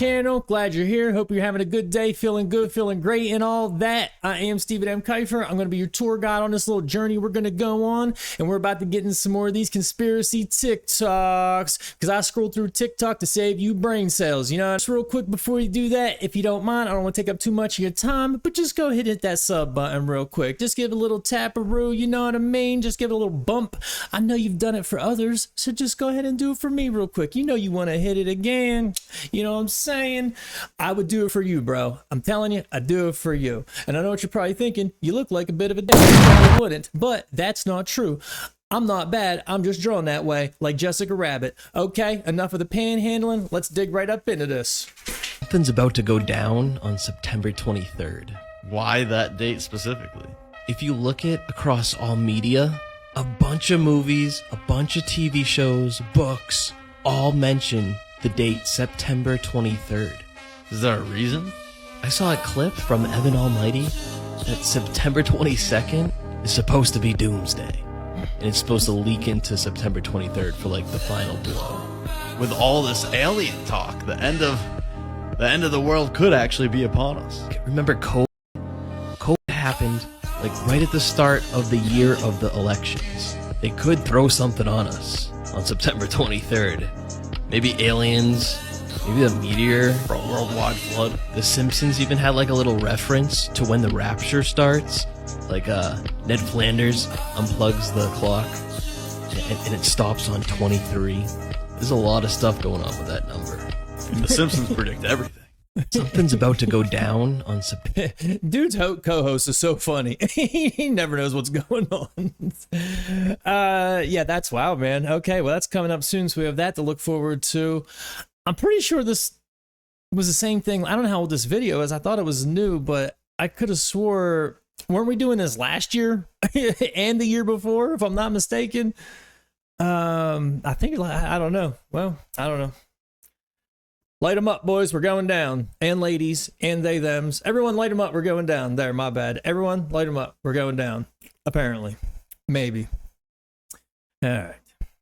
channel. Glad you're here. Hope you're having a good day, feeling good, feeling great, and all that. I am Stephen M. Kiefer. I'm going to be your tour guide on this little journey we're going to go on, and we're about to get into some more of these conspiracy TikToks, because I scrolled through TikTok to save you brain cells. You know, just real quick before you do that, if you don't mind, I don't want to take up too much of your time, but just go ahead and hit that sub button real quick. Just give it a little tap-a-roo, you know what I mean? Just give it a little bump. I know you've done it for others, so just go ahead and do it for me real quick. You know you want to hit it again. You know what I'm saying? I would do it for you, bro. I'm telling you, I do it for you. And I know what you're probably thinking. You look like a bit of a dick. I wouldn't, but that's not true. I'm not bad. I'm just drawn that way, like Jessica Rabbit. Okay, enough of the panhandling. Let's dig right up into this. Something's about to go down on September 23rd. Why that date specifically? If you look at across all media, a bunch of movies, a bunch of TV shows, books, all mention the date September 23rd. Is there a reason? I saw a clip from Evan Almighty that September 22nd is supposed to be Doomsday. And it's supposed to leak into September 23rd for like the final blow. With all this alien talk, the end of the world could actually be upon us. Remember Cobain? Cobain happened like right at the start of the year of the elections. They could throw something on us on September 23rd. Maybe aliens, maybe a meteor or a worldwide flood. The Simpsons even had like a little reference to when the rapture starts. Like Ned Flanders unplugs the clock and it stops on 23. There's a lot of stuff going on with that number. The Simpsons predict everything. Something's about to go down on September. Dude's co-host is so funny. He never knows what's going on. Yeah, that's wild, man. Okay, well, that's coming up soon, so we have that to look forward to. I'm pretty sure this was the same thing. I don't know how old this video is. I thought it was new, but I could have swore, weren't we doing this last year and the year before, if I'm not mistaken? I think, I don't know. Well, I don't know. Light them up, boys. We're going down. And ladies, and they, thems. Everyone light them up. We're going down. There, my bad. Everyone light them up. We're going down. Apparently. Maybe. All right.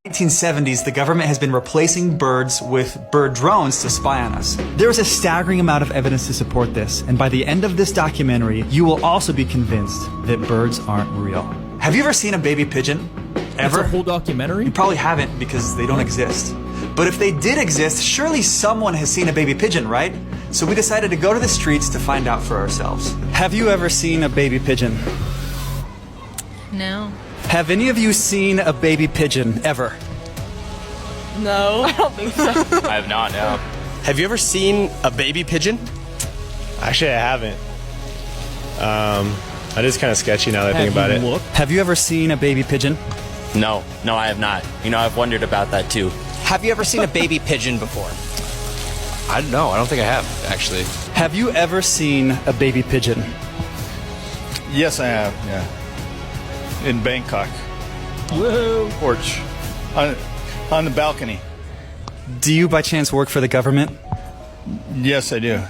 1970s, the government has been replacing birds with bird drones to spy on us. There is a staggering amount of evidence to support this, and by the end of this documentary, you will also be convinced that birds aren't real. Have you ever seen a baby pigeon? Ever? It's a whole documentary? You probably haven't because they don't exist. But if they did exist, surely someone has seen a baby pigeon, right? So we decided to go to the streets to find out for ourselves. Have you ever seen a baby pigeon? No. Have any of you seen a baby pigeon ever? No, I don't think so. I have not, no. Have you ever seen a baby pigeon? Actually, I haven't. That is kind of sketchy now that I think about it. Have you ever seen a baby pigeon? No, I have not. You know, I've wondered about that too. Have you ever seen a baby pigeon before? I don't think I have, actually. Have you ever seen a baby pigeon? Yes, I have, yeah. In Bangkok. Whoa. Porch. On the balcony. Do you by chance work for the government? Yes, I do.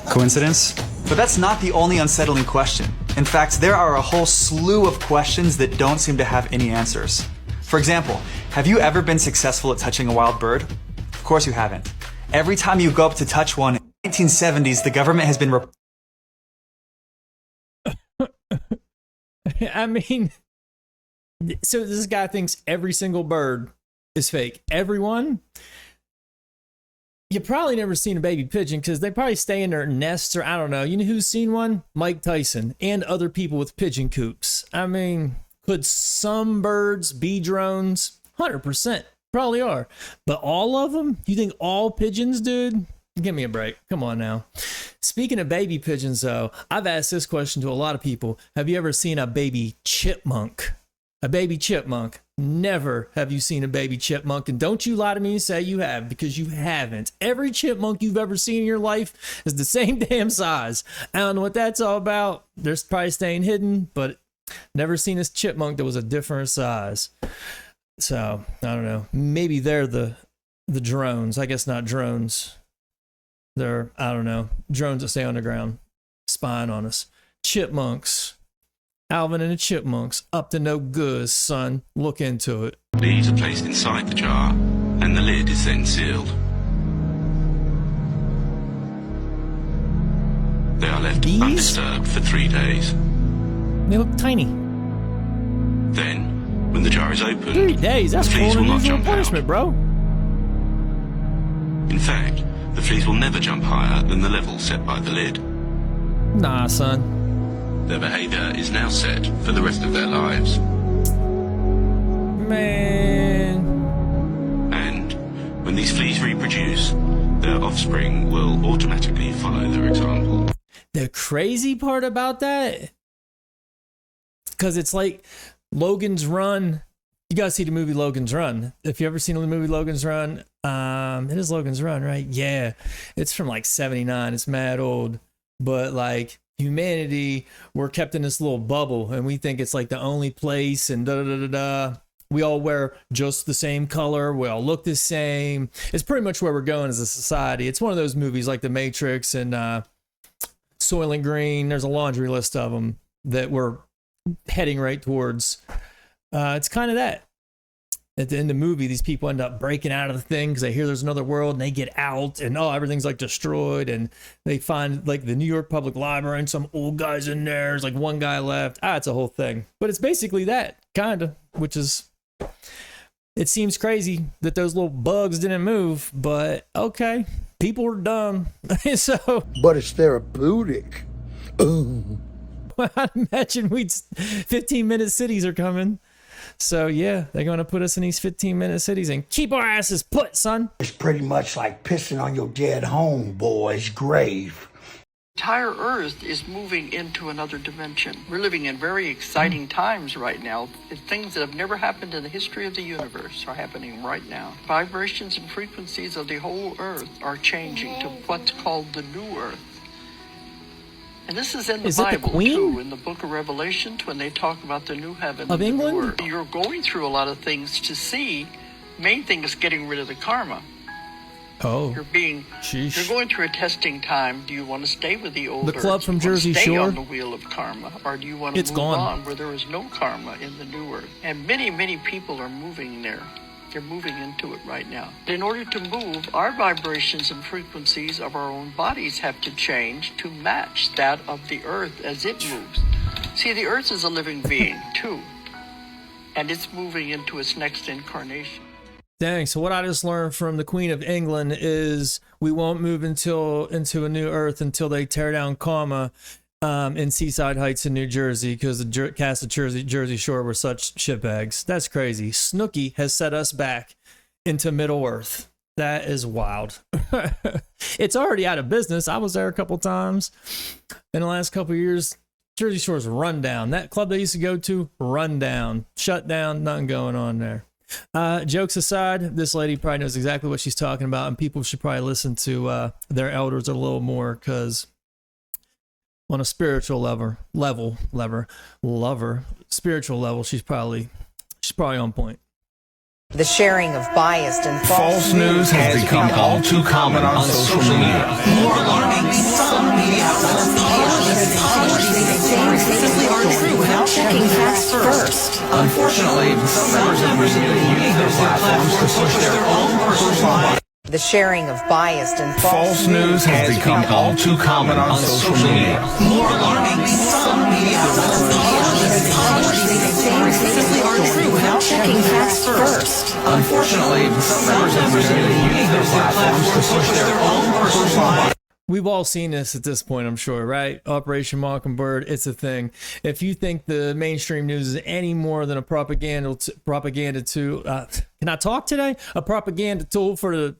Coincidence? But that's not the only unsettling question. In fact, there are a whole slew of questions that don't seem to have any answers. For example, have you ever been successful at touching a wild bird? Of course you haven't. Every time you go up to touch one, in the 1970s, the government has been... I mean, so this guy thinks every single bird is fake. Everyone? You probably never seen a baby pigeon because they probably stay in their nests, or I don't know. You know who's seen one? Mike Tyson and other people with pigeon coops. I mean, could some birds be drones? 100%. Probably are. But all of them? You think all pigeons, dude? Give me a break. Come on now. Speaking of baby pigeons, though, I've asked this question to a lot of people. Have you ever seen a baby chipmunk? A baby chipmunk. Never have you seen a baby chipmunk. And don't you lie to me and say you have, because you haven't. Every chipmunk you've ever seen in your life is the same damn size. I don't know what that's all about. They're probably staying hidden, but never seen this chipmunk that was a different size. So, I don't know. Maybe they're the drones. I guess not drones. They're, I don't know, drones that stay underground, spying on us. Chipmunks. Alvin and the Chipmunks, up to no good, son. Look into it. Beads are placed inside the jar, and the lid is then sealed. They are left Bees? undisturbed for 3 days. They look tiny. Then, when the jar is opened, 3 days, that's the fleas full will not unusual jump out. punishment, bro. In fact, the fleas will never jump higher than the level set by the lid. Nah, son. Their behavior is now set for the rest of their lives. Man. And when these fleas reproduce, their offspring will automatically follow their example. The crazy part about that, because it's like Logan's Run. You gotta see the movie Logan's Run. If you ever seen the movie Logan's Run, it is Logan's Run, right? Yeah, it's from like '79. It's mad old, but like humanity, we're kept in this little bubble, and we think it's like the only place, and da da da da da. We all wear just the same color. We all look the same. It's pretty much where we're going as a society. It's one of those movies like The Matrix and Soylent Green. There's a laundry list of them that we're heading right towards. It's kind of that. At the end of the movie, these people end up breaking out of the thing because they hear there's another world, and they get out, and everything's like destroyed, and they find like the New York Public Library, and some old guys in there. There's like one guy left. It's a whole thing. But it's basically that, kind of, which is... It seems crazy that those little bugs didn't move, but okay, people are dumb. So, but it's therapeutic. I imagine 15-minute cities are coming. So yeah, they're going to put us in these 15-minute cities and keep our asses put, son. It's pretty much like pissing on your dead homeboy's grave. Entire Earth is moving into another dimension. We're living in very exciting times right now. Things that have never happened in the history of the universe are happening right now. Vibrations and frequencies of the whole Earth are changing to what's called the New Earth. And this is in the Bible, too, in the book of Revelations, when they talk about the new heaven and the new earth. You're going through a lot of things to see. Main thing is getting rid of the karma. Oh, you're going through a testing time. Do you want to stay with the old The club earth? from Do you want to Jersey stay Shore? on the wheel of karma, or do you want to move on where there is no karma in the new earth? And many, many people are moving there. They're moving into it right now. In order to move, our vibrations and frequencies of our own bodies have to change to match that of the earth as it moves. See, the earth is a living being, too, and it's moving into its next incarnation. Dang, so what I just learned from the Queen of England is we won't move into a new earth until they tear down karma in Seaside Heights in New Jersey, because the cast of Jersey Shore were such shitbags. That's crazy. Snooki has set us back into Middle Earth. That is wild. It's already out of business. I was there a couple times in the last couple of years. Jersey Shore's run down. That club they used to go to, run down, shut down, nothing going on there. Jokes aside, this lady probably knows exactly what she's talking about, and people should probably listen to their elders a little more, because on a spiritual spiritual level, she's probably on point. The sharing of biased and false news has become all too common on social media. More alarming, some media outlets simply aren't true without checking facts first. Unfortunately, some members of the community use their platforms to push their own personal bias. The sharing of biased and false news has become all too common on social media. More alarming, some media outlets simply aren't true without checking facts first. Unfortunately, some members of the community use their platforms to push their own personal bias. We've all seen this at this point, I'm sure, right? Operation Mockingbird, it's a thing. If you think the mainstream news is any more than a propaganda tool, can I talk today? A propaganda tool for the,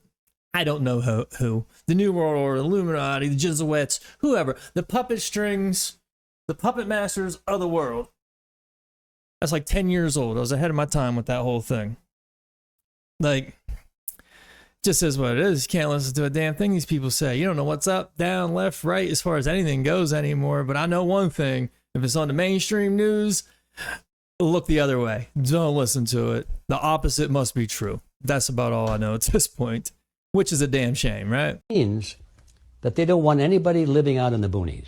I don't know who, the New World Order, the Illuminati, the Jesuits, whoever, the puppet strings, the puppet masters of the world. That's like 10 years old. I was ahead of my time with that whole thing. Like, just is what it is. You can't listen to a damn thing these people say. You don't know what's up, down, left, right, as far as anything goes anymore. But I know one thing. If it's on the mainstream news, look the other way. Don't listen to it. The opposite must be true. That's about all I know at this point, which is a damn shame, right? Means that they don't want anybody living out in the boonies.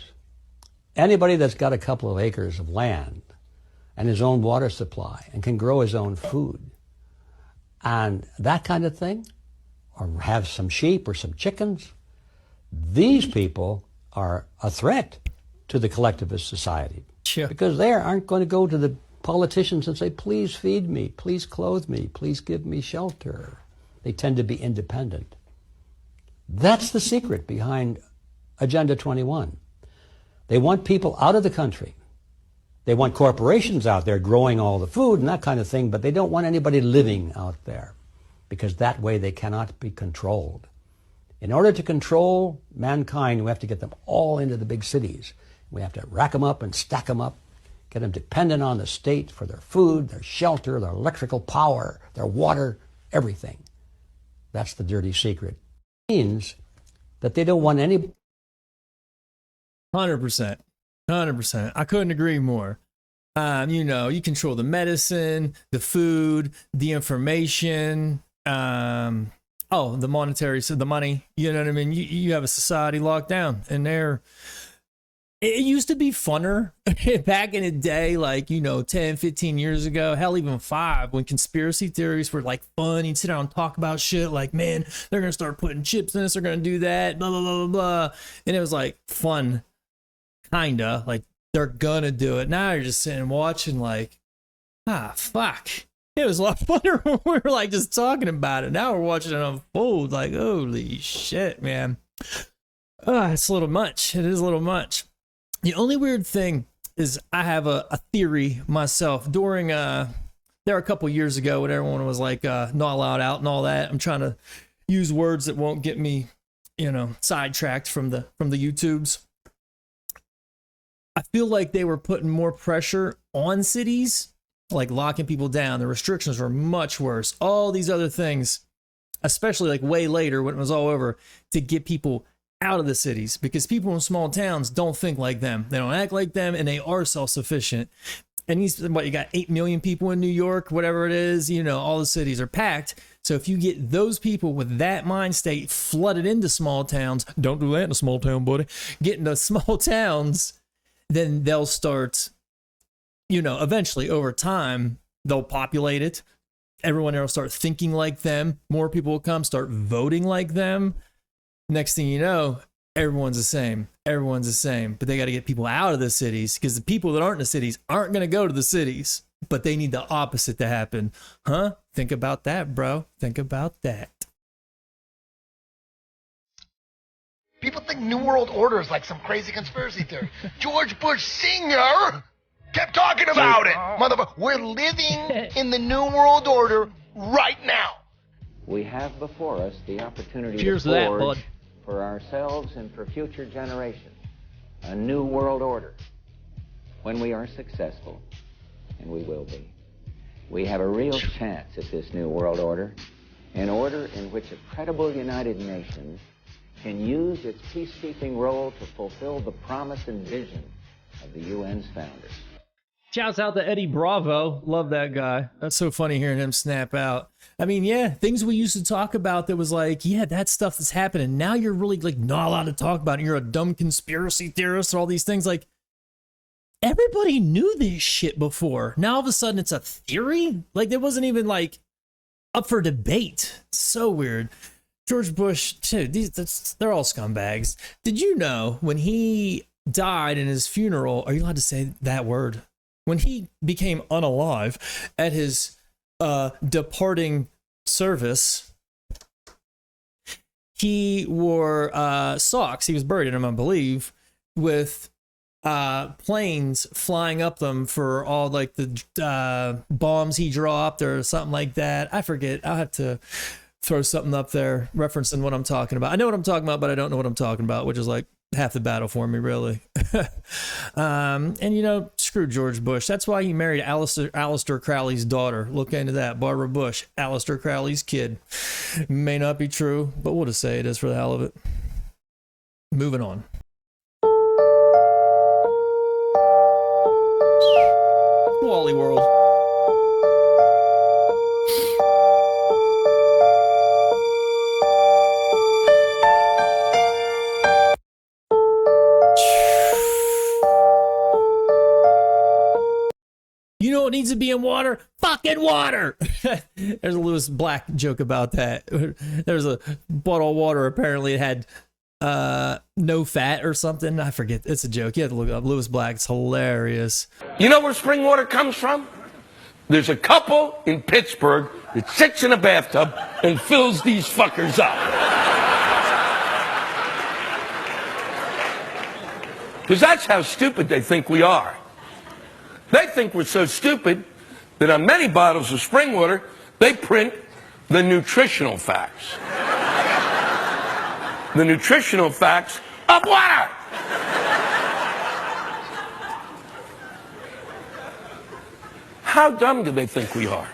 Anybody that's got a couple of acres of land and his own water supply and can grow his own food and that kind of thing, or have some sheep or some chickens, these people are a threat to the collectivist society. Sure. Because they aren't going to go to the politicians and say, please feed me, please clothe me, please give me shelter. They tend to be independent. That's the secret behind Agenda 21. They want people out of the country. They want corporations out there growing all the food and that kind of thing, but they don't want anybody living out there because that way they cannot be controlled. In order to control mankind, we have to get them all into the big cities. We have to rack them up and stack them up, get them dependent on the state for their food, their shelter, their electrical power, their water, everything. That's the dirty secret. It means that they don't want any... 100%. 100%. I couldn't agree more. You control the medicine, the food, the information, the monetary, so the money, you know what I mean? You have a society locked down and it used to be funner back in the day, 10, 15 years ago, hell, even 5, when conspiracy theories were fun. You'd sit down and talk about shit man, they're going to start putting chips in this, they're going to do that, blah, blah, blah, blah, blah. And it was fun, kinda, they're going to do it. Now you're just sitting and watching fuck. It was a lot funner when we were just talking about it. Now we're watching it unfold holy shit, man. It's a little much. It is a little much. The only weird thing is I have a theory myself. During there a couple years ago when everyone was not allowed out and all that. I'm trying to use words that won't get me, sidetracked from the YouTubes. I feel like they were putting more pressure on cities, locking people down. The restrictions were much worse. All these other things, especially way later when it was all over, to get people out of the cities, because people in small towns don't think like them. They don't act like them, and they are self-sufficient. And you got 8 million people in New York, whatever it is, all the cities are packed. So if you get those people with that mind state flooded into small towns, don't do that in a small town, buddy, get into small towns, then they'll start, eventually over time, they'll populate it. Everyone else will start thinking like them. More people will come, start voting like them. Next thing you know, everyone's the same. Everyone's the same. But they got to get people out of the cities, because the people that aren't in the cities aren't going to go to the cities. But they need the opposite to happen. Huh? Think about that, bro. Think about that. People think New World Order is some crazy conspiracy theory. George Bush Sr. kept talking about it. Motherfucker, we're living in the New World Order right now. We have before us the opportunity Cheers to to that, forge bud. for ourselves and for future generations a new world order. When we are successful, and we will be, we have a real chance at this new world order, an order in which a credible United Nations can use its peacekeeping role to fulfill the promise and vision of the UN's founders. Shouts out to Eddie Bravo. Love that guy. That's so funny hearing him snap out. I mean, yeah, things we used to talk about that was that stuff that's happening. Now you're really not allowed to talk about it. You're a dumb conspiracy theorist or all these things. Everybody knew this shit before. Now all of a sudden it's a theory? It wasn't even up for debate. So weird. George Bush, too, they're all scumbags. Did you know when he died in his funeral, are you allowed to say that word? When he became unalive at his departing service, he wore socks. He was buried in them, I believe, with planes flying up them for all the bombs he dropped or something like that. I forget. I'll have to throw something up there referencing what I'm talking about. I know what I'm talking about, but I don't know what I'm talking about, which is half the battle for me, really. And screw George Bush. That's why he married Aleister Crowley's daughter. Look into that. Barbara Bush, Aleister Crowley's kid. May not be true, but we'll just say it is for the hell of it. Moving on. Wally World. You know what needs to be in water? Fucking water! There's a Lewis Black joke about that. There's a bottle of water, apparently it had no fat or something. I forget. It's a joke. You have to look it up. Lewis Black's hilarious. You know where spring water comes from? There's a couple in Pittsburgh that sits in a bathtub and fills these fuckers up. Because that's how stupid they think we are. They think we're so stupid that on many bottles of spring water, they print the nutritional facts. The nutritional facts of water! How dumb do they think we are?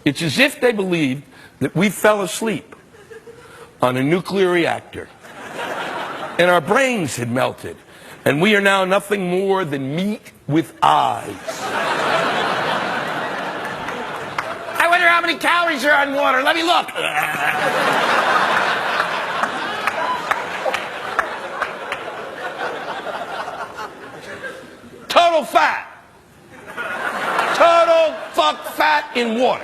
It's as if they believed that we fell asleep on a nuclear reactor and our brains had melted and we are now nothing more than meat with eyes. I wonder how many calories are on water. Let me look. Total fat. Total fuck fat in water.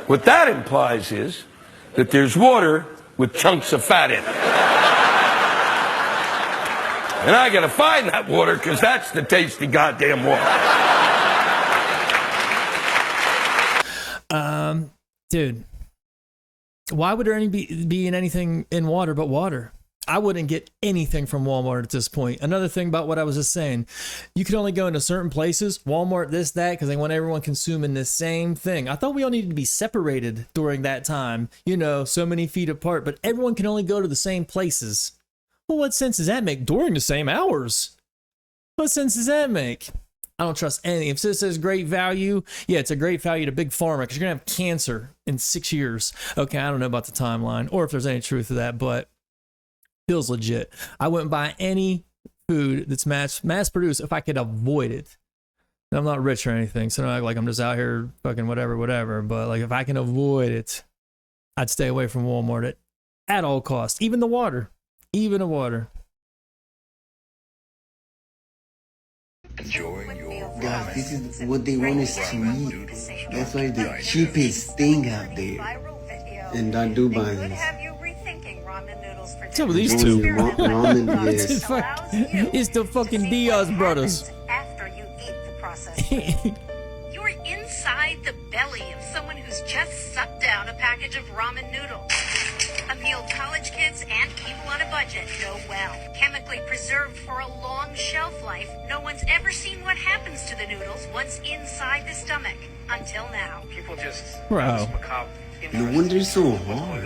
What that implies is that there's water with chunks of fat in it. And I gotta find that water because that's the tasty goddamn water. Dude, why would there be in anything in water but water? I wouldn't get anything from Walmart at this point. Another thing about what I was just saying, you can only go into certain places, Walmart, this, that, because they want everyone consuming the same thing. I thought we all needed to be separated during that time, you know, so many feet apart, but everyone can only go to the same places. Well, what sense does that make during the same hours? What sense does that make? I don't trust anything. If this says great value, yeah, it's a great value to Big Pharma because you're going to have cancer in 6 years. Okay, I don't know about the timeline or if there's any truth to that, but feels legit. I wouldn't buy any food that's mass produced if I could avoid it. And I'm not rich or anything, so don't act like I'm just out here fucking whatever. But like if I can avoid it, I'd stay away from Walmart at all costs. Even the water. Even the water. Guys, this is what they want us to eat. That's why the cheapest thing out there. And I do buy this. Some of these two. Ramen, yes. It's the fucking Diaz brothers. After you eat the processed food. You're inside the belly of someone who's just sucked down a package of ramen noodles. A meal college kids and people on a budget know well. Chemically preserved for a long shelf life, no one's ever seen what happens to the noodles once inside the stomach. Until now. People just Bro. No wonder it's so hard.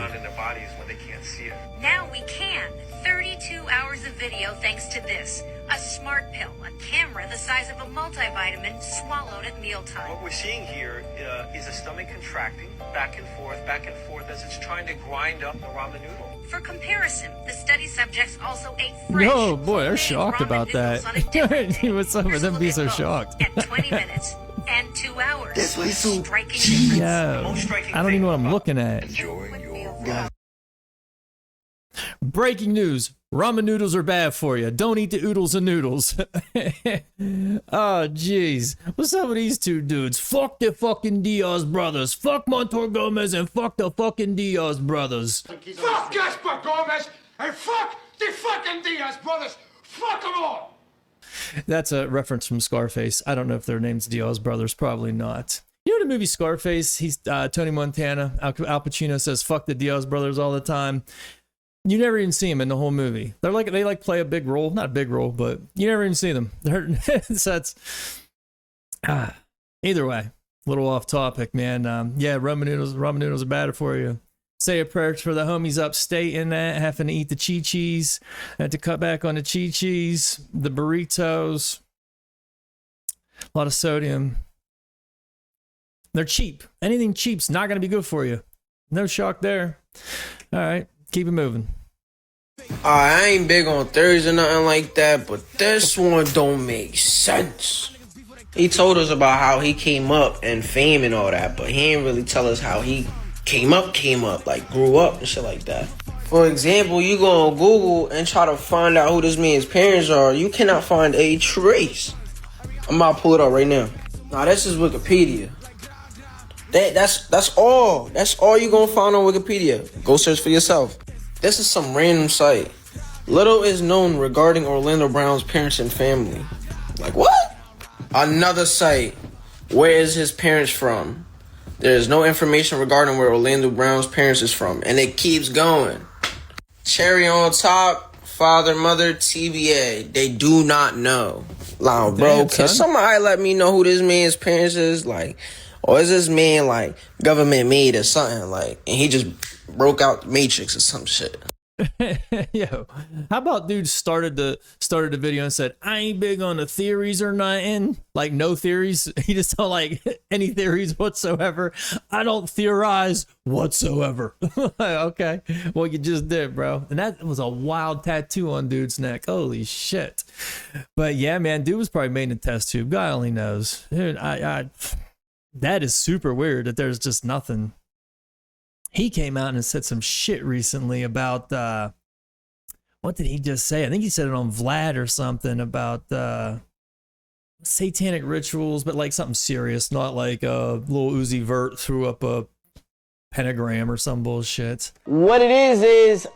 Now we can. 32 hours of video thanks to this. A smart pill, a camera the size of a multivitamin swallowed at mealtime. What we're seeing here is a stomach contracting back and forth as it's trying to grind up the ramen noodle. For comparison, the study subjects also ate fresh. No, boy, they're shocked about that. What's up with them being so shocked? At 20 minutes and 2 hours. That's why it's so striking. Yo, I don't even know what I'm looking at. Breaking news. Ramen noodles are bad for you. Don't eat the oodles and noodles. Oh, jeez. What's up with these two dudes? Fuck the fucking Diaz brothers. Fuck Montour Gomez and fuck the fucking Diaz brothers. Fuck Gaspar Gomez and fuck the fucking Diaz brothers. Fuck them all. That's a reference from Scarface. I don't know if their name's Diaz brothers. Probably not. You know the movie Scarface? He's Tony Montana. Al Pacino says fuck the Diaz brothers all the time. You never even see them in the whole movie. They play a big role, not a big role, but you never even see them. So that's either way, a little off topic, man. Yeah, ramen noodles are bad for you. Say a prayer for the homies upstate in that having to eat the chi-chis, had to cut back on the chi-chis, the burritos, a lot of sodium. They're cheap. Anything cheap's not going to be good for you. No shock there. All right. Keep it moving. I ain't big on theories or nothing like that, but this one don't make sense. He told us about how he came up and fame and all that, but he ain't really tell us how he came up, like grew up and shit like that. For example, you go on Google and try to find out who this man's parents are, you cannot find a trace. I'm about to pull it up right now. Now this is Wikipedia. That's all. That's all you gonna find on Wikipedia. Go search for yourself. This is some random site. Little is known regarding Orlando Brown's parents and family. Like what? Another site. Where is his parents from? There is no information regarding where Orlando Brown's parents is from, and it keeps going. Cherry on top, father, mother, TBA. They do not know. Like, bro, can somebody let me know who this man's parents is? Like, or is this man like government made or something? Like, and he just broke out the Matrix or some shit. Yo, how about dude started the video and said, I ain't big on the theories or nothing. Like no theories. He just don't like any theories whatsoever. I don't theorize whatsoever. Okay. Well, you just did, bro. And that was a wild tattoo on dude's neck. Holy shit. But yeah, man, dude was probably made in a test tube. God only knows. Dude, that is super weird that there's just nothing. He came out and said some shit recently about, what did he just say? I think he said it on Vlad or something about satanic rituals, but like something serious, not like Lil Uzi Vert threw up a pentagram or some bullshit. What it is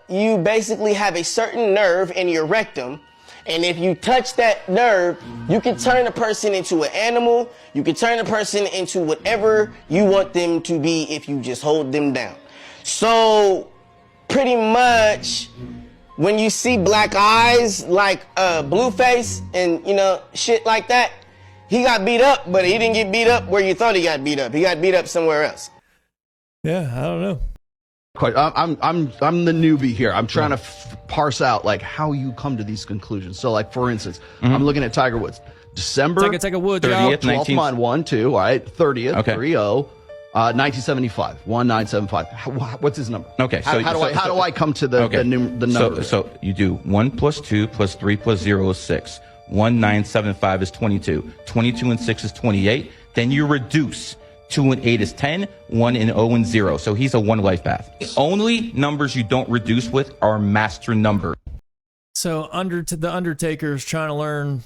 you basically have a certain nerve in your rectum, and if you touch that nerve, you can turn a person into an animal. You can turn a person into whatever you want them to be if you just hold them down. So, pretty much, when you see black eyes like Blueface and, you know, shit like that, he got beat up, but he didn't get beat up where you thought he got beat up. He got beat up somewhere else. Yeah, I don't know. I'm the newbie here. I'm trying to parse out like how you come to these conclusions. So like for instance, I'm looking at Tiger Woods. December Tiger Woods, 30th, 12th month, 1-2, all right, 30th, okay. 3-0, 1975, 1975. What's his number? Okay, how do I come to the number? So you do 1 + 2 + 3 + 0 is 6. 1975 is 22. 22 and 6 is 28. Then you reduce. 2 and 8 is 10, 1 and 0 and 0. So he's a one life path. The only numbers you don't reduce with are master numbers. So the Undertaker is trying to learn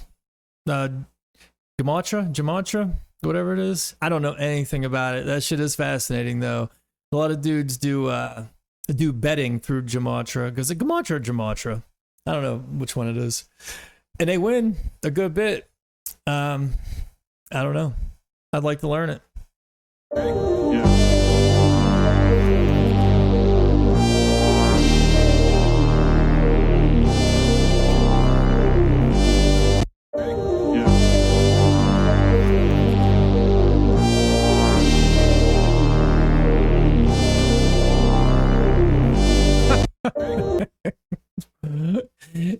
Gematria, whatever it is. I don't know anything about it. That shit is fascinating though. A lot of dudes do betting through Gematria because it's Gematria or Gematria. I don't know which one it is, and they win a good bit. I don't know. I'd like to learn it.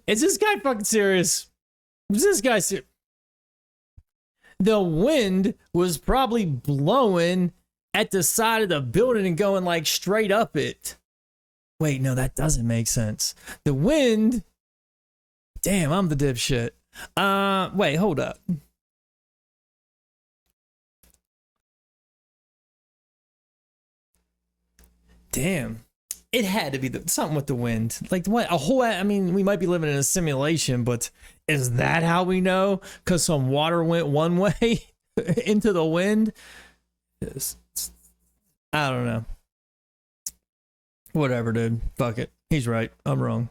Is this guy fucking serious? Is this guy serious? The wind was probably blowing at the side of the building and going like straight up it. Wait, no, that doesn't make sense. The wind. Damn, I'm the dipshit. Wait, hold up. Damn. It had to be something with the wind. Like what? I mean, we might be living in a simulation, but is that how we know? Because some water went one way into the wind? I don't know. Whatever, dude. Fuck it. He's right. I'm wrong.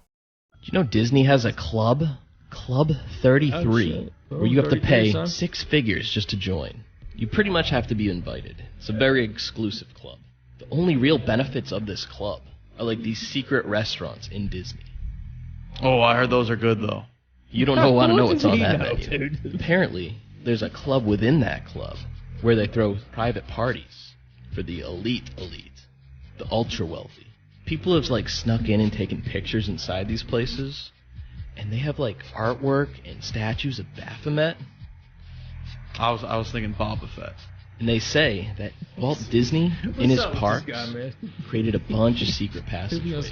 Do you know Disney has a club? Club 33, where you have to pay 6 figures just to join. You pretty much have to be invited. It's a very exclusive club. The only real benefits of this club are like these secret restaurants in Disney. Oh, I heard those are good though. You don't want to know what's on that menu. Dude. Apparently, there's a club within that club where they throw private parties for the elite, the ultra wealthy. People have like snuck in and taken pictures inside these places, and they have like artwork and statues of Baphomet. I was thinking Boba Fett. And they say that Walt Disney, in his parks, created a bunch of secret passageways.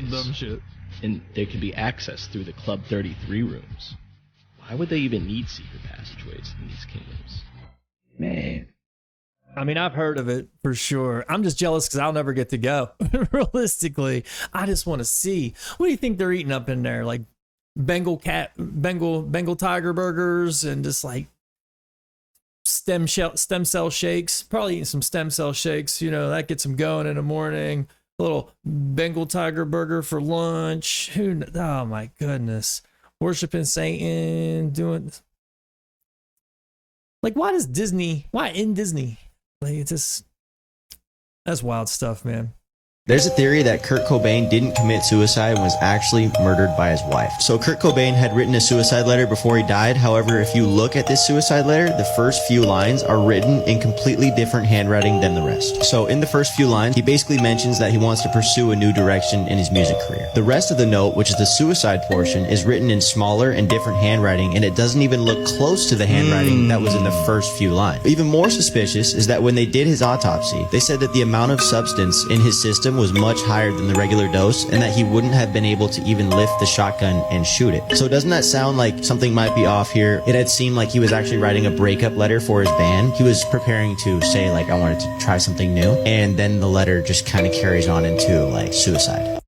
And there could be access through the Club 33 rooms. Why would they even need secret passageways in these kingdoms? Man. I mean, I've heard of it for sure. I'm just jealous because I'll never get to go. Realistically, I just want to see. What do you think they're eating up in there? Like Bengal tiger burgers and just like stem cell shakes. Probably eating some stem cell shakes. You know, that gets them going in the morning. A little Bengal tiger burger for lunch. Oh my goodness. Worshiping Satan, doing like, why in Disney? Like, it's just, that's wild stuff, man. There's a theory that Kurt Cobain didn't commit suicide and was actually murdered by his wife. So Kurt Cobain had written a suicide letter before he died. However, if you look at this suicide letter, the first few lines are written in completely different handwriting than the rest. So in the first few lines, he basically mentions that he wants to pursue a new direction in his music career. The rest of the note, which is the suicide portion, is written in smaller and different handwriting, and it doesn't even look close to the handwriting that was in the first few lines. Even more suspicious is that when they did his autopsy, they said that the amount of substance in his system was much higher than the regular dose, and that he wouldn't have been able to even lift the shotgun and shoot it. So doesn't that sound like something might be off here? It had seemed like he was actually writing a breakup letter for his band. He was preparing to say, like, I wanted to try something new, and then the letter just kind of carries on into, like, suicide.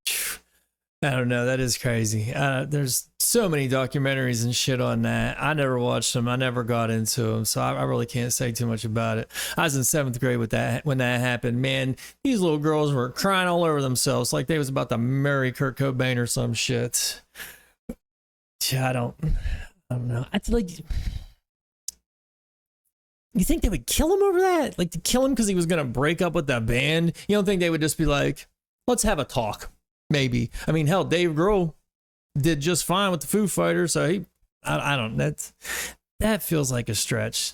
I don't know. That is crazy. There's so many documentaries and shit on that. I never watched them. I never got into them, so I really can't say too much about it. I was in 7th grade with that when that happened. Man, these little girls were crying all over themselves like they was about to marry Kurt Cobain or some shit. Yeah, I don't know. I feel like, you think they would kill him over that? Like, to kill him because he was going to break up with that band? You don't think they would just be like, let's have a talk? Maybe. I mean, hell, Dave Grohl did just fine with the Foo Fighters, so I don't. That feels like a stretch.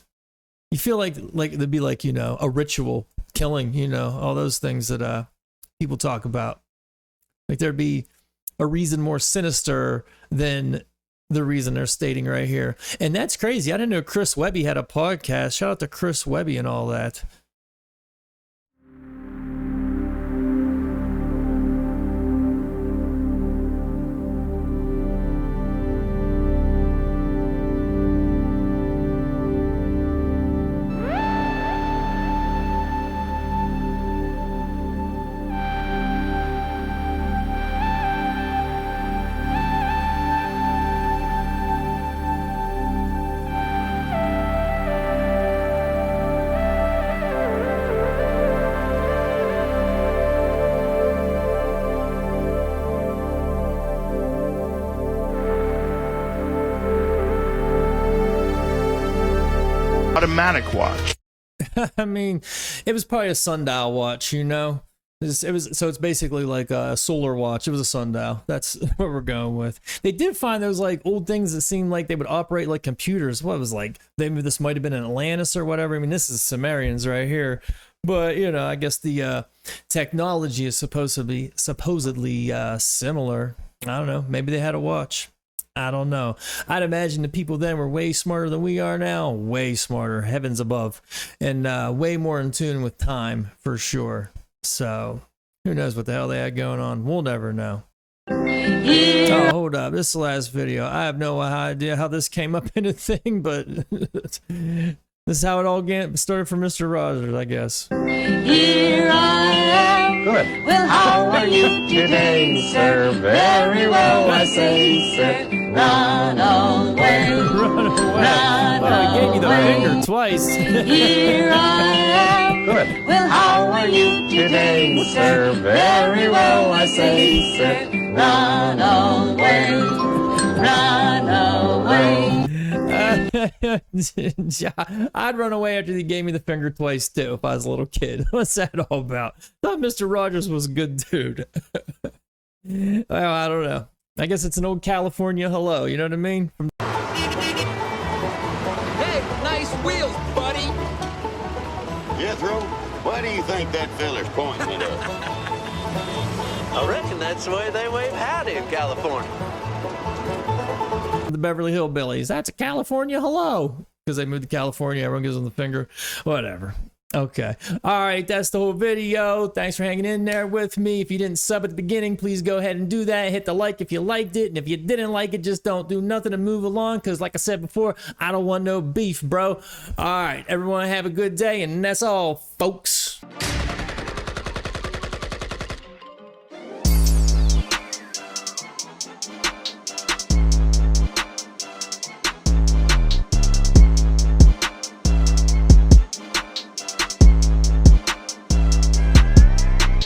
You feel like there'd be, like, you know, a ritual killing, you know, all those things that people talk about. Like, there'd be a reason more sinister than the reason they're stating right here, and that's crazy. I didn't know Chris Webby had a podcast. Shout out to Chris Webby and all that. Automatic watch. I mean, it was probably a sundial watch, you know. It was so it's basically like a solar watch. It was a sundial. That's what we're going with. They did find those, like, old things that seemed like they would operate like computers. What was, like, maybe this might have been in Atlantis or whatever. I mean, this is Sumerians right here. But, you know, I guess the technology is supposedly similar. I don't know. Maybe they had a watch. I don't know. I'd imagine the people then were way smarter than we are now. Way smarter, heavens above. And way more in tune with time, for sure. So, who knows what the hell they had going on. We'll never know. Oh, hold up. This is the last video. I have no idea how this came up in a thing, but this is how it all started for Mr. Rogers, I guess. Here I am. Good. Well, how are you today, sir? Very well, I say, sir. Run away. Run away. Run I gave you the away. finger twice. Here I am. Good. Well, how are you today, sir? Very well, I say, sir. Run away. Run away. I'd run away after he gave me the finger twice too if I was a little kid. What's that all about? Thought Mr. Rogers was a good dude. Well, I don't know. I guess it's an old California hello, you know what I mean? Hey, nice wheels, buddy. Jethro, why do you think that feller's pointing at us? I reckon that's the way they wave howdy in California. The Beverly Hillbillies. That's a California hello. Because they moved to California, everyone gives them the finger. Whatever. Okay. All right, that's the whole video. Thanks for hanging in there with me. If you didn't sub at the beginning, please go ahead and do that. Hit the like if you liked it. And if you didn't like it, just don't do nothing to move along. Because like I said before, I don't want no beef, bro. All right, everyone have a good day. And that's all, folks.